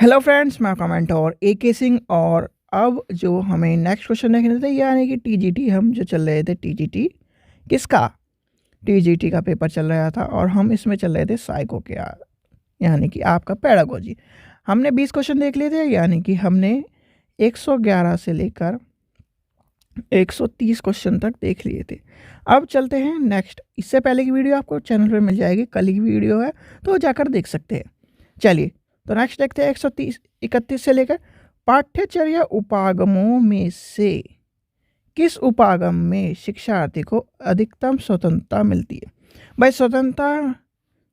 Hello friends, मैं comment और AK Singh. और अब जो हमें नेक्स्ट क्वेश्चन देखने थे, यानी कि TGT, हम जो चल रहे थे TGT किसका, TGT का पेपर चल रहा था और हम इसमें चल रहे थे साइको के यानी कि आपका पेडागोजी। हमने 20 क्वेश्चन देख लिए थे, यानी कि हमने 111 से लेकर 130 क्वेश्चन तक देख लिए थे। अब चलते हैं नेक्स्ट। इससे पहले की वीडियो आपको चैनल पर मिल जाएगी, कल की वीडियो है तो जाकर देख सकते हैं। चलिए तो नेक्स्ट देखते हैं 131 से लेकर पाठ्यचर्या उपागमों में से किस उपागम में शिक्षार्थी को अधिकतम स्वतंत्रता मिलती है। भाई, स्वतंत्रता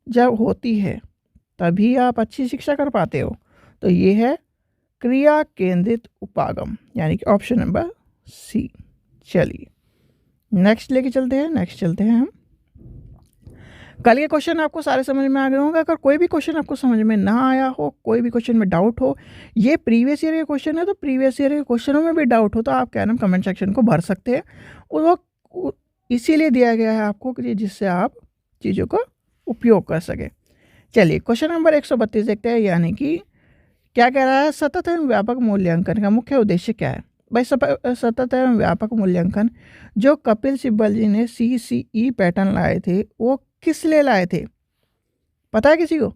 जब होती है तभी आप अच्छी शिक्षा कर पाते हो। तो ये है क्रिया केंद्रित उपागम, यानी कि ऑप्शन नंबर C। चलिए नेक्स्ट लेके चलते हैं हम। कल के क्वेश्चन आपको सारे समझ में आ गए होंगे। अगर कोई भी क्वेश्चन आपको समझ में ना आया हो, कोई भी क्वेश्चन में डाउट हो, ये प्रीवियस ईयर के क्वेश्चन है तो प्रीवियस ईयर के क्वेश्चनों में भी डाउट हो तो आप क्या नाम कमेंट सेक्शन को भर सकते हैं। और वो इसीलिए दिया गया है आपको कि जिससे आप चीज़ों का उपयोग कर सकें। चलिए क्वेश्चन नंबर 132 देखते हैं, यानी कि क्या कह रहा है, सतत एवं व्यापक मूल्यांकन का मुख्य उद्देश्य क्या है। भाई, सतत एवं व्यापक मूल्यांकन जो कपिल सिब्बल जी ने CCE पैटर्न लाए थे, वो किस लिए लाए थे पता है किसी को?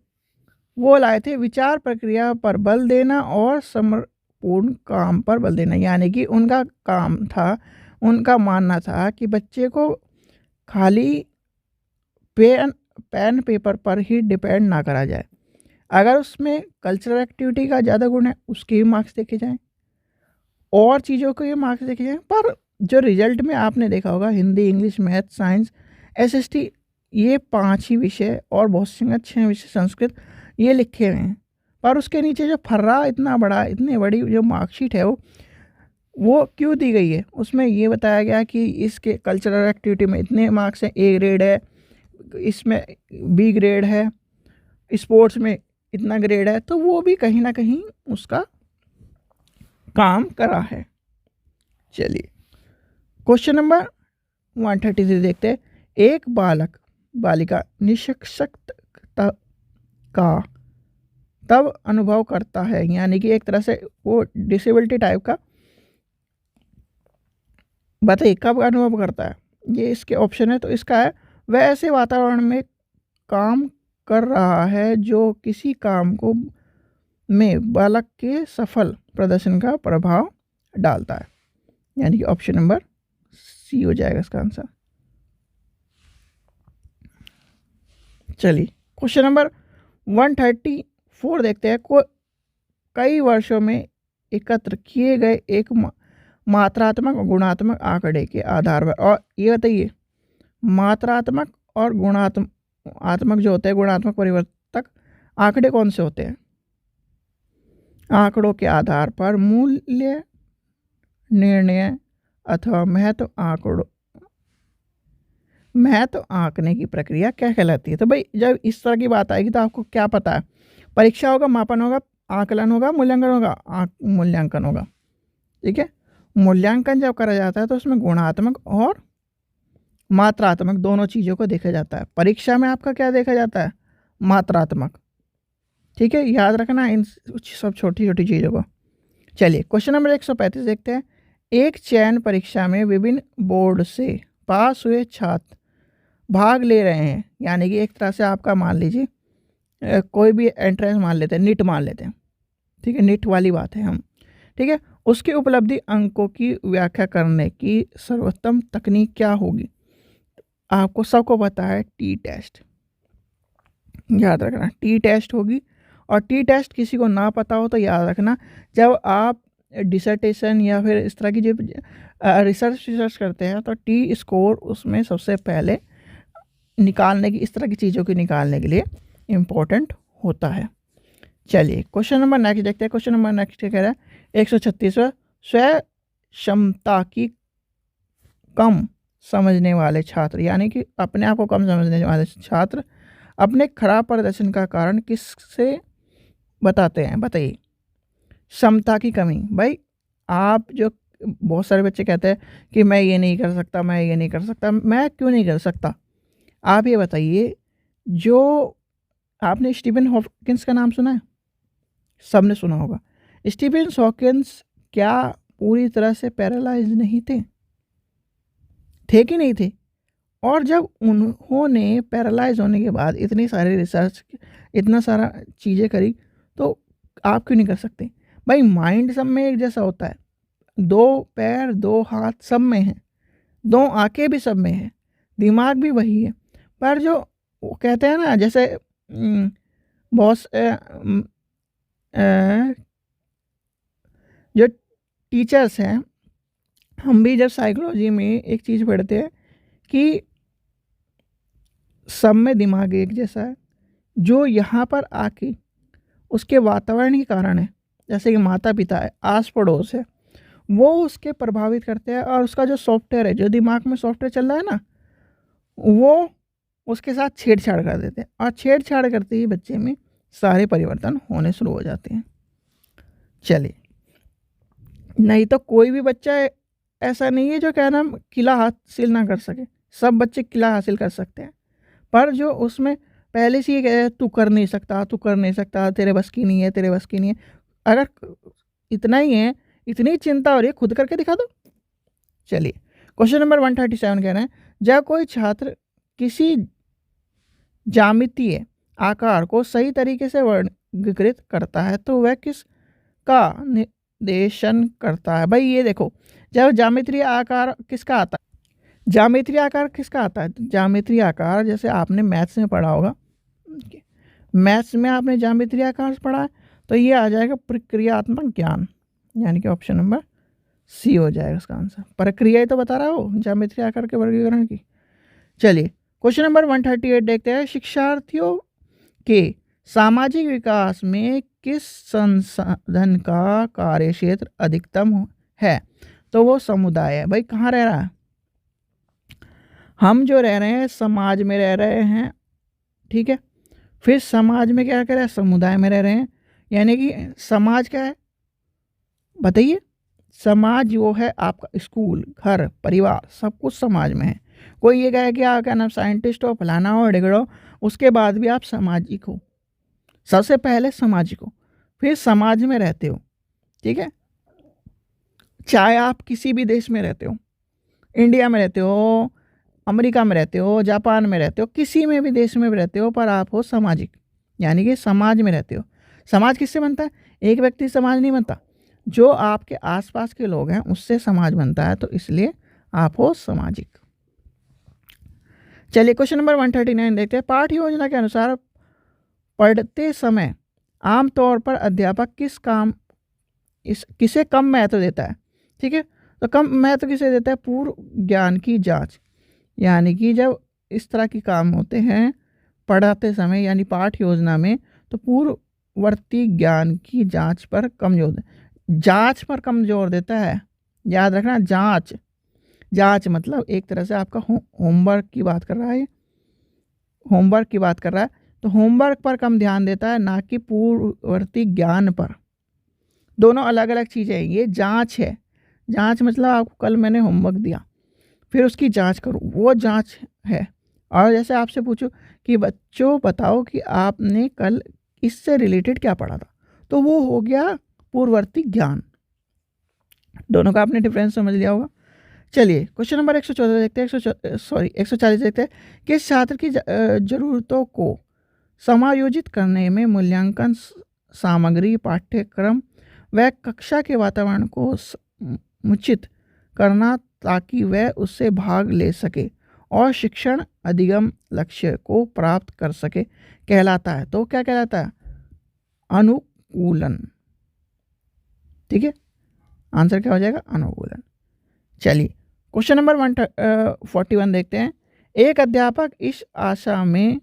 वो लाए थे विचार प्रक्रिया पर बल देना और समर्पण काम पर बल देना। यानी कि उनका काम था, उनका मानना था कि बच्चे को खाली पेन पेपर पर ही डिपेंड ना करा जाए। अगर उसमें कल्चरल एक्टिविटी का ज़्यादा गुण है, उसके भी मार्क्स देखे जाएं और चीज़ों के भी मार्क्स देखे जाएं। पर जो रिजल्ट में आपने देखा होगा, Hindi, English, math, science, SST, ये 5 ही विषय और बहुत से 6 विषय, संस्कृत, ये लिखे हुए हैं। पर उसके नीचे जो फर्रा इतना बड़ा, इतनी बड़ी जो मार्कशीट है वो क्यों दी गई है? उसमें ये बताया गया कि इसके कल्चरल एक्टिविटी में इतने मार्क्स हैं, A ग्रेड है, इसमें B ग्रेड है, स्पोर्ट्स में इतना ग्रेड है। तो वो भी कहीं ना कहीं उसका काम करा है। चलिए क्वेश्चन नंबर 133 देखते हैं। एक बालक बालिका निःशक्तता का तब अनुभव करता है, यानी कि एक तरह से वो डिसेबिलिटी टाइप का, बताइए कब अनुभव करता है। ये इसके ऑप्शन है, तो इसका है वह ऐसे वातावरण में काम कर रहा है जो किसी काम को में बालक के सफल प्रदर्शन का प्रभाव डालता है, यानी कि ऑप्शन नंबर C हो जाएगा इसका आंसर। चलिए क्वेश्चन नंबर 134 देखते हैं। कई वर्षों में एकत्र किए गए एक मात्रात्मक और गुणात्मक आंकड़े के आधार पर, और ये बताइए मात्रात्मक और गुणात्मक जो होते हैं, गुणात्मक परिवर्तक आंकड़े कौन से होते हैं। आंकड़ों के आधार पर मूल्य निर्णय अथवा महत्व आंकने की प्रक्रिया क्या कहलाती है। तो भाई, जब इस तरह की बात आएगी तो आपको क्या पता है, परीक्षा होगा, मापन होगा, आकलन होगा, मूल्यांकन होगा, मूल्यांकन होगा। ठीक है, मूल्यांकन जब करा जाता है तो उसमें गुणात्मक और मात्रात्मक दोनों चीज़ों को देखा जाता है। परीक्षा में आपका क्या देखा जाता है, मात्रात्मक। ठीक है, याद रखना इन सब छोटी छोटी चीज़ों को। चलिए क्वेश्चन नंबर 135 देखते हैं। एक चयन परीक्षा में विभिन्न बोर्ड से पास हुए छात्र भाग ले रहे हैं, यानी कि एक तरह से आपका मान लीजिए कोई भी एंट्रेंस मान लेते हैं, नीट मान लेते हैं। ठीक है, नीट वाली बात है हम। ठीक है, उसकी उपलब्धि अंकों की व्याख्या करने की सर्वोत्तम तकनीक क्या होगी। आपको सबको पता है T टेस्ट, याद रखना T टेस्ट होगी। और T टेस्ट किसी को ना पता हो तो याद रखना, जब आप डिसर्टेशन या फिर इस तरह की जो रिसर्च करते हैं तो T स्कोर उसमें सबसे पहले निकालने की, इस तरह की चीज़ों की निकालने के लिए इम्पोर्टेंट होता है। चलिए क्वेश्चन नंबर नेक्स्ट देखते हैं। क्वेश्चन नंबर नेक्स्ट क्या कह रहा है, 136वां, स्वयं क्षमता की कम समझने वाले छात्र, यानी कि अपने आप को कम समझने वाले छात्र अपने खराब प्रदर्शन का कारण किससे बताते हैं। बताइए, क्षमता की कमी। भाई, आप जो बहुत सारे बच्चे कहते हैं कि मैं ये नहीं कर सकता, मैं ये नहीं कर सकता, मैं क्यों नहीं कर सकता। आप ये बताइए, जो आपने स्टीफन हॉकिंस का नाम सुना है, सबने सुना होगा। स्टीफन हॉकिंस क्या पूरी तरह से पैरालाइज नहीं थे? थे कि नहीं थे? और जब उन्होंने पैरालाइज होने के बाद इतनी सारी रिसर्च, इतना सारा चीज़ें करी, तो आप क्यों नहीं कर सकते? भाई माइंड सब में एक जैसा होता है, 2 पैर 2 हाथ सब में है, 2 आंखें भी सब में है, दिमाग भी वही है। पर जो वो कहते हैं ना, जैसे बॉस जो टीचर्स हैं, हम भी जब साइकोलॉजी में एक चीज़ पढ़ते हैं कि सब में दिमाग एक जैसा है, जो यहाँ पर आके उसके वातावरण के कारण है, जैसे कि माता पिता है, आस पड़ोस है, वो उसके प्रभावित करते हैं, और उसका जो सॉफ्टवेयर है, जो दिमाग में सॉफ्टवेयर चल रहा है ना, वो उसके साथ छेड़छाड़ कर देते हैं, और छेड़छाड़ करते ही बच्चे में सारे परिवर्तन होने शुरू हो जाते हैं। चलिए, नहीं तो कोई भी बच्चा ऐसा नहीं है जो क्या नाम किला हासिल ना कर सके, सब बच्चे किला हासिल कर सकते हैं। पर जो उसमें पहले से ही कहे तू कर नहीं सकता, तू कर नहीं सकता, तेरे बस की नहीं है, तेरे बस की नहीं है, अगर इतना ही है, इतनी चिंता हो रही है, खुद करके दिखा दो। चलिए, क्वेश्चन नंबर 137 कह रहे हैं, जब कोई छात्र किसी ज्यामितीय आकार को सही तरीके से वर्गीकृत करता है तो वह किस का निर्देशन करता है? भाई ये देखो, जब ज्यामितीय आकार किसका आता है, ज्यामितीय आकार किसका आता है? ज्यामितीय आकार जैसे आपने मैथ्स में पढ़ा होगा, मैथ्स में आपने ज्यामितीय आकार पढ़ा है, तो ये आ जाएगा प्रक्रियात्मक ज्ञान, यानी कि ऑप्शन नंबर सी हो जाएगा इसका आंसर। प्रक्रिया ही तो बता रहा हो ज्यामितीय आकार के वर्गीकरण की। चलिए, क्वेश्चन नंबर 138 देखते हैं, शिक्षार्थियों के सामाजिक विकास में किस संसाधन का कार्यक्षेत्र अधिकतम है? तो वो समुदाय है। भाई कहाँ रह रहा है? हम जो रह रहे हैं समाज में रह रहे हैं, ठीक है। फिर समाज में क्या कर रहे हैं? समुदाय में रह रहे हैं, यानी कि समाज क्या है बताइए? समाज वो है आपका स्कूल, घर, परिवार, सब कुछ समाज में है। कोई ये कहे कि आप क्या नाम साइंटिस्ट हो, फलाना हो, ढिगड़ो, उसके बाद भी आप सामाजिक हो। सबसे पहले सामाजिक हो, फिर समाज में रहते हो, ठीक है। चाहे आप किसी भी देश में रहते हो, इंडिया में रहते हो, अमेरिका में रहते हो, जापान में रहते हो, किसी में भी देश में भी रहते हो, पर आप हो सामाजिक, यानी कि समाज में रहते हो। समाज किससे बनता है? एक व्यक्ति समाज नहीं बनता, जो आपके आसपास के लोग हैं उससे समाज बनता है, तो इसलिए आप हो सामाजिक। चलिए, क्वेश्चन नंबर 139 देखते हैं, पाठ्य योजना के अनुसार पढ़ते समय आमतौर पर अध्यापक किसे कम महत्व देता है? ठीक है, तो कम महत्व किसे देता है? पूर्व ज्ञान की जांच, यानी कि जब इस तरह के काम होते हैं पढ़ाते समय, यानी पाठ योजना में, तो पूर्ववर्ती ज्ञान की जांच पर कम जोर जांच पर कम जोर देता है। याद रखना, जांच, जांच मतलब एक तरह से आपका होमवर्क की बात कर रहा है, होमवर्क की बात कर रहा है, तो होमवर्क पर कम ध्यान देता है, ना कि पूर्ववर्ती ज्ञान पर। दोनों अलग अलग चीज़ें हैं। ये जांच है, जांच मतलब आपको कल मैंने होमवर्क दिया, फिर उसकी जांच करूँ, वो जांच है। और जैसे आपसे पूछूं कि बच्चों बताओ कि आपने कल इससे रिलेटेड क्या पढ़ा था, तो वो हो गया पूर्ववर्ती ज्ञान। दोनों का आपने डिफरेंस समझ लिया होगा। चलिए, क्वेश्चन नंबर 114 देखते हैं, 140 देखते हैं, किस छात्र की जरूरतों को समायोजित करने में मूल्यांकन सामग्री, पाठ्यक्रम व कक्षा के वातावरण को समुचित करना ताकि वह उससे भाग ले सके और शिक्षण अधिगम लक्ष्य को प्राप्त कर सके कहलाता है? तो क्या कहलाता है? अनुकूलन। ठीक है, आंसर क्या हो जाएगा? अनुकूलन। चलिए, क्वेश्चन नंबर 141 देखते हैं, एक अध्यापक इस आशा में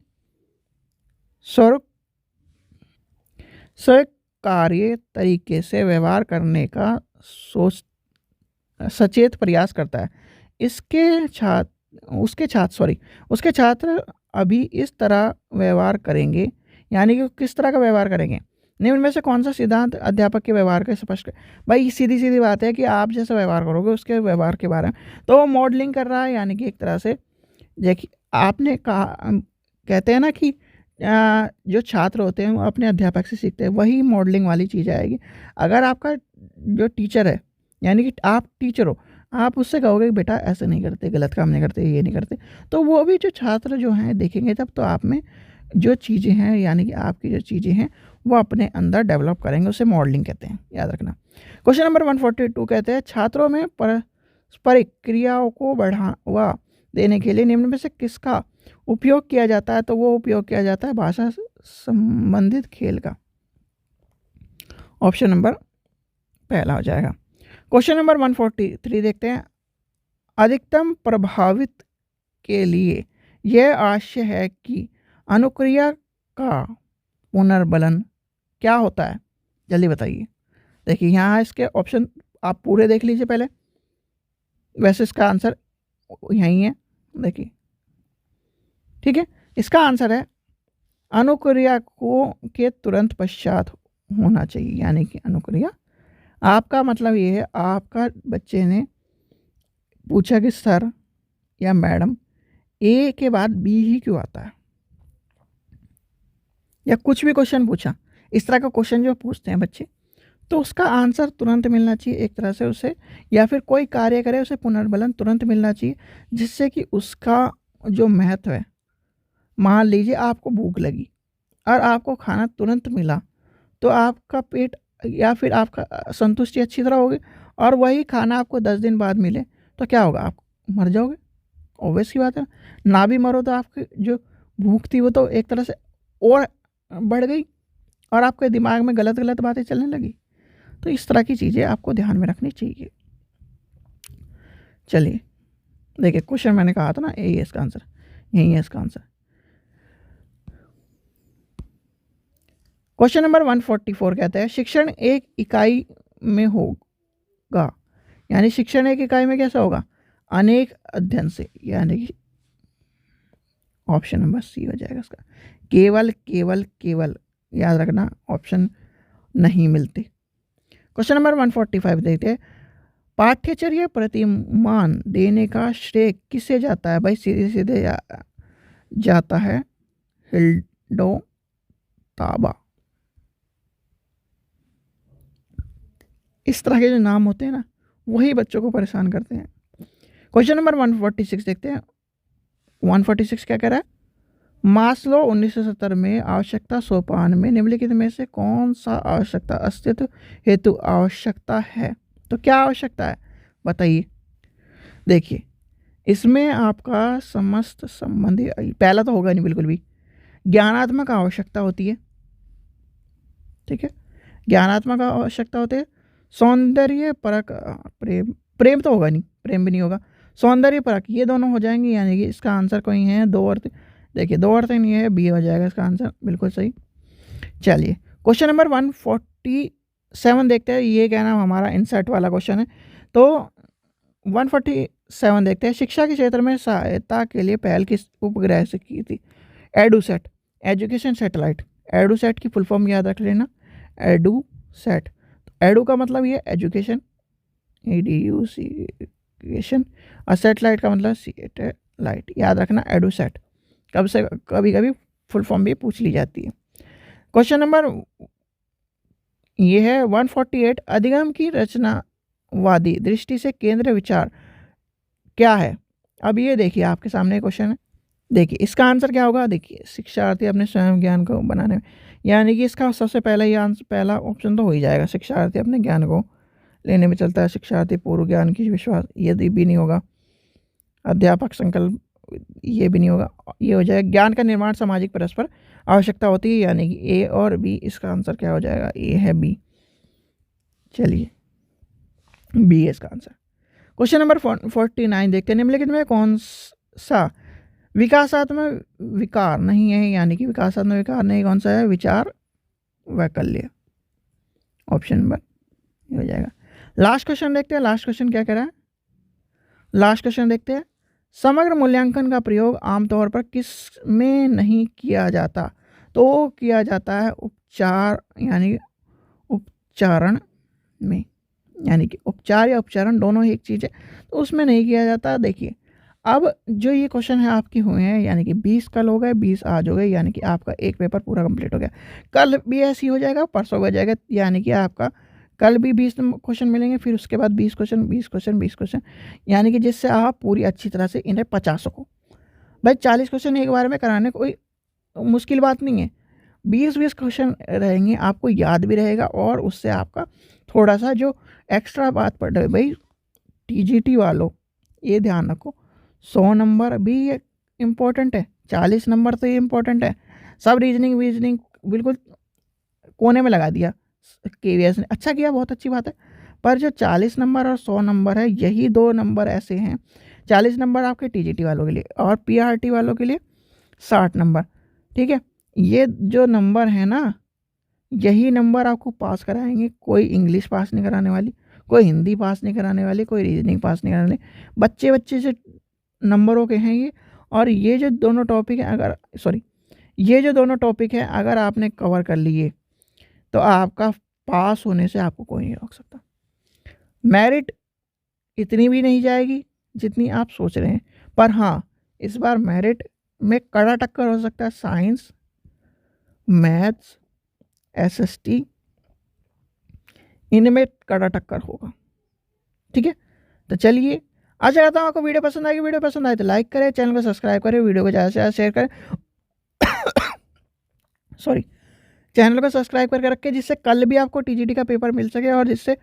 स्वीकार्य तरीके से व्यवहार करने का सचेत प्रयास करता है, उसके छात्र अभी इस तरह व्यवहार करेंगे, यानी कि किस तरह का व्यवहार करेंगे, निम्न में से कौन सा सिद्धांत अध्यापक के व्यवहार का स्पष्ट भाई सीधी सीधी बात है कि आप जैसा व्यवहार करोगे उसके व्यवहार के बारे में, तो वो मॉडलिंग कर रहा है, यानी कि एक तरह से देखिए आपने कहा, कहते हैं ना कि जो छात्र होते हैं वो अपने अध्यापक से सीखते हैं, वही मॉडलिंग वाली चीज़ आएगी। अगर आपका जो टीचर है, यानी कि आप टीचर हो, आप उससे कहोगे कि बेटा ऐसे नहीं करते, गलत काम नहीं करते, ये नहीं करते, तो वो भी जो छात्र जो हैं देखेंगे तब, तो आप में जो चीज़ें हैं, यानी कि आपकी जो चीज़ें हैं वो अपने अंदर डेवलप करेंगे, उसे मॉडलिंग कहते हैं, याद रखना। क्वेश्चन नंबर 142 कहते हैं छात्रों में पारस्परिक क्रियाओं को बढ़ावा देने के लिए निम्न में से किसका उपयोग किया जाता है? तो वो उपयोग किया जाता है भाषा से संबंधित खेल का। ऑप्शन नंबर पहला हो जाएगा। क्वेश्चन नंबर 143 देखते हैं। अधिकतम प्रभावित के लिए यह आवश्यक है कि अनुक्रिया का पुनर्बलन क्या होता है? जल्दी बताइए। देखिए यहाँ इसके ऑप्शन आप पूरे देख लीजिए पहले, वैसे इसका आंसर यहीं है, देखिए, ठीक है। इसका आंसर है अनुक्रिया को के तुरंत पश्चात होना चाहिए, यानी कि अनुक्रिया, आपका मतलब ये है, आपका बच्चे ने पूछा कि सर या मैडम ए के बाद बी ही क्यों आता है, या कुछ भी क्वेश्चन पूछा, इस तरह का क्वेश्चन जो पूछते हैं बच्चे, तो उसका आंसर तुरंत मिलना चाहिए एक तरह से उसे, या फिर कोई कार्य करे उसे पुनर्बलन तुरंत मिलना चाहिए, जिससे कि उसका जो महत्व है, मान लीजिए आपको भूख लगी और आपको खाना तुरंत मिला, तो आपका पेट या फिर आपका संतुष्टि अच्छी तरह होगी, और वही खाना आपको 10 दिन बाद मिले तो क्या होगा? आप मर जाओगे, ऑब्वियस की बात है। ना भी मरो तो आपकी जो भूख थी वो तो एक तरह से और बढ़ गई, और आपके दिमाग में गलत गलत बातें चलने लगी। तो इस तरह की चीज़ें आपको ध्यान में रखनी चाहिए। चलिए देखिए, क्वेश्चन मैंने कहा था ना, यही है इसका आंसर, यही है इसका आंसर। क्वेश्चन नंबर 144 कहते हैं शिक्षण एक इकाई में होगा, यानी शिक्षण एक इकाई में कैसा होगा? अनेक अध्ययन से, यानी कि ऑप्शन नंबर सी हो जाएगा इसका। केवल केवल केवल, याद रखना, ऑप्शन नहीं मिलते। क्वेश्चन नंबर 145 देखते हैं पाठ्यचर्या प्रतिमान देने का श्रेय किसे जाता है? भाई सीधे सीधे जाता है हिल्डो ताबा। इस तरह के जो नाम होते हैं ना, वही बच्चों को परेशान करते हैं। क्वेश्चन नंबर 146 देखते हैं। 146 क्या कह रहा है? मास्लो 1970 में आवश्यकता सोपान में निम्नलिखित में से कौन सा आवश्यकता अस्तित्व हेतु आवश्यकता है? तो क्या आवश्यकता है बताइए। देखिए इसमें आपका समस्त संबंधी, पहला तो होगा नहीं बिल्कुल भी, ज्ञानात्मक आवश्यकता होती है, ठीक है, ज्ञानात्मक आवश्यकता होती है। सौंदर्य परक, प्रेम, प्रेम तो होगा नहीं, प्रेम भी नहीं होगा, सौंदर्य परक, ये दोनों हो जाएंगे, यानी कि इसका आंसर कोई है दो अर्थ। देखिए दो अर्थ नहीं है, बी हो जाएगा इसका आंसर, बिल्कुल सही। चलिए क्वेश्चन नंबर 147 देखते हैं, ये क्या नाम हमारा इंसर्ट वाला क्वेश्चन है। तो 147 देखते हैं शिक्षा के क्षेत्र में सहायता के लिए पहल किस उपग्रह से की थी? एडूसेट, एजुकेशन सैटेलाइट। एडूसेट की फुल फॉर्म याद रख लेना, एडूसेट। एडू का मतलब ये एजुकेशन, एडुकेशन, और सेटेलाइट का मतलब सेटेलाइट, याद रखना एडूसेट। कब से कभी कभी फुल फॉर्म भी पूछ ली जाती है। क्वेश्चन नंबर ये है 148 अधिगम की रचनावादी दृष्टि से केंद्र विचार क्या है? अब ये देखिए आपके सामने क्वेश्चन है, देखिए इसका आंसर क्या होगा? देखिए शिक्षार्थी अपने स्वयं ज्ञान को बनाने में, यानी कि इसका सबसे पहला ही आंसर, पहला ऑप्शन तो हो ही जाएगा, शिक्षार्थी अपने ज्ञान को लेने में चलता है, शिक्षार्थी पूर्व ज्ञान की विश्वास, यदि भी नहीं होगा, अध्यापक संकल्प, ये भी नहीं होगा, ये हो जाएगा ज्ञान का निर्माण सामाजिक परस्पर आवश्यकता होती है, यानी कि ए और बी, इसका आंसर क्या हो जाएगा? ए है बी। चलिए बी है इसका आंसर। क्वेश्चन नंबर 49 देखते हैं निम्नलिखित में कौन सा विकासात्मक विकार नहीं है, यानी कि विकासात्मक विकार नहीं, कौन सा है? विचार वैकल्य, ऑप्शन नंबर हो जाएगा। लास्ट क्वेश्चन देखते हैं, लास्ट क्वेश्चन क्या कह रहा है? लास्ट क्वेश्चन देखते हैं समग्र मूल्यांकन का प्रयोग आमतौर पर किस में नहीं किया जाता? तो किया जाता है उपचार, यानी उपचारण में, यानी कि उपचार या उपचारण दोनों ही एक चीज़ है, तो उसमें नहीं किया जाता। देखिए अब जो ये क्वेश्चन है आपके हुए हैं, यानी कि 20 कल हो गए, 20 आज हो गए, यानी कि आपका एक पेपर पूरा कंप्लीट हो गया। कल भी ऐसे ही हो जाएगा, परसों हो जाएगा, यानी कि आपका कल भी 20 क्वेश्चन मिलेंगे, फिर उसके बाद 20 क्वेश्चन, 20 क्वेश्चन, 20 क्वेश्चन, यानी कि जिससे आप पूरी अच्छी तरह से इन्हें पचा सको। भाई 40 क्वेश्चन एक बार में कराने कोई मुश्किल बात नहीं है। 20-20 क्वेश्चन रहेंगे, आपको याद भी रहेगा, और उससे आपका थोड़ा सा जो एक्स्ट्रा बात पड़ रही है, भाई टीजीटी वालों ये ध्यान रखो, 100 नंबर भी ये इम्पोर्टेंट है, 40 नंबर तो ये इम्पोर्टेंट है। सब रीजनिंग वीजनिंग बिल्कुल कोने में लगा दिया केवीएस ने, अच्छा किया, बहुत अच्छी बात है। पर जो 40 नंबर और 100 नंबर है, यही दो नंबर ऐसे हैं। 40 नंबर आपके टीजीटी वालों के लिए, और पीआरटी वालों के लिए 60 नंबर। ठीक है, ये जो नंबर है ना, यही नंबर आपको पास कराएंगे। कोई इंग्लिश पास नहीं कराने वाली, कोई हिंदी पास नहीं कराने वाली, कोई रीजनिंग पास नहीं कराने वाली। बच्चे बच्चे से नंबरों के हैं ये। और ये जो दोनों टॉपिक हैं, अगर ये जो दोनों टॉपिक हैं अगर आपने कवर कर लिए, तो आपका पास होने से आपको कोई नहीं रोक सकता। मेरिट इतनी भी नहीं जाएगी जितनी आप सोच रहे हैं, पर हाँ, इस बार मेरिट में कड़ा टक्कर हो सकता है। साइंस, मैथ्स, एसएसटी, इनमें कड़ा टक्कर होगा। ठीक है, तो चलिए, आशा करता हूँ आपको वीडियो पसंद आएगी। वीडियो पसंद आए तो लाइक करें, चैनल को सब्सक्राइब करें, वीडियो को ज़्यादा से ज़्यादा शेयर करें। सॉरी, चैनल को सब्सक्राइब करके रखें, जिससे कल भी आपको टीजीटी का पेपर मिल सके, और जिससे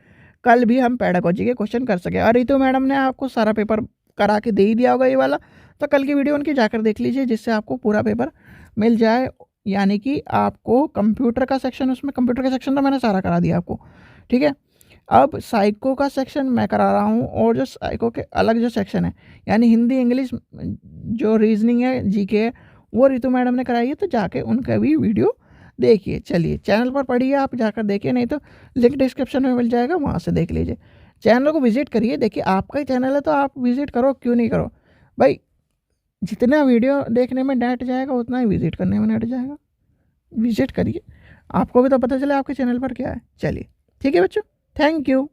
कल भी हम पेडागोजी के क्वेश्चन कर सके। और रितु मैडम ने आपको सारा पेपर करा के दे ही दिया होगा ये वाला, तो कल की वीडियो उनकी जाकर देख लीजिए, जिससे आपको पूरा पेपर मिल जाए। यानी कि आपको कंप्यूटर का सेक्शन, उसमें कंप्यूटर का सेक्शन तो मैंने सारा करा दिया आपको। ठीक है, अब साइको का सेक्शन मैं करा रहा हूँ, और जो साइको के अलग जो सेक्शन है, यानी हिंदी, इंग्लिश, जो रीजनिंग है, जीके है, वो रितु मैडम ने कराई है, तो जाके उनका भी वीडियो देखिए। चलिए, चैनल पर पढ़िए, आप जाकर देखिए, नहीं तो लिंक डिस्क्रिप्शन में मिल जाएगा, वहाँ से देख लीजिए। चैनल को विजिट करिए, देखिए आपका ही चैनल है तो आप विजिट करो, क्यों नहीं करो भाई। जितना वीडियो देखने में नेट जाएगा, उतना ही विजिट करने में नेट जाएगा। विजिट करिए, आपको भी तो पता चले आपके चैनल पर क्या है। चलिए, ठीक है बच्चों, थैंक यू।